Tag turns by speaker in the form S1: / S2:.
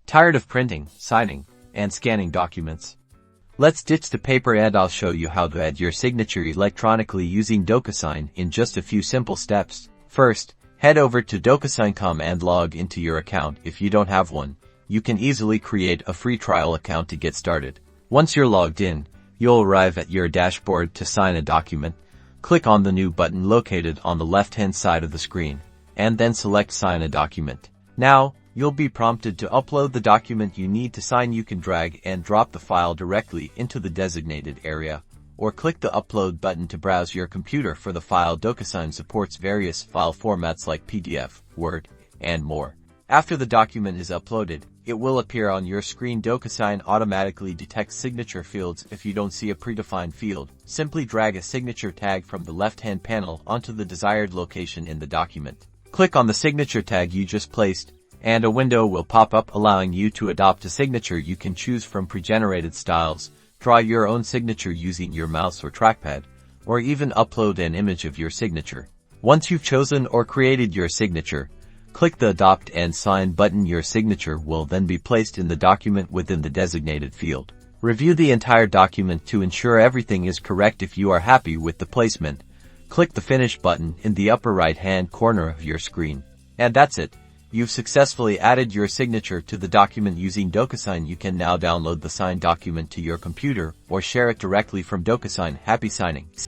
S1: Tired of printing, signing, and scanning documents? Let's ditch the paper and I'll show you how to add your signature electronically using Docusign in just a few simple steps. First, head over to Docusign.com and log into your account. If you don't have one, you can easily create a free trial account to get started. Once you're logged in, you'll arrive at your dashboard to sign a document. Click on the New button located on the left-hand side of the screen, and then select Sign a Document. Now, you'll be prompted to upload the document you need to sign. You can drag and drop the file directly into the designated area, or click the Upload button to browse your computer for the file. Docusign supports various file formats like PDF, Word, and more. After the document is uploaded, it will appear on your screen. Docusign automatically detects signature fields. If you don't see a predefined field, simply drag a signature tag from the left-hand panel onto the desired location in the document. Click on the signature tag you just placed, and a window will pop up allowing you to adopt a signature. You can choose from pre-generated styles, draw your own signature using your mouse or trackpad, or even upload an image of your signature. Once you've chosen or created your signature, click the Adopt and Sign button. Your signature will then be placed in the document within the designated field. Review the entire document to ensure everything is correct. If you are happy with the placement, click the Finish button in the upper right-hand corner of your screen. And that's it. You've successfully added your signature to the document using Docusign. You can now download the signed document to your computer or share it directly from Docusign. Happy signing!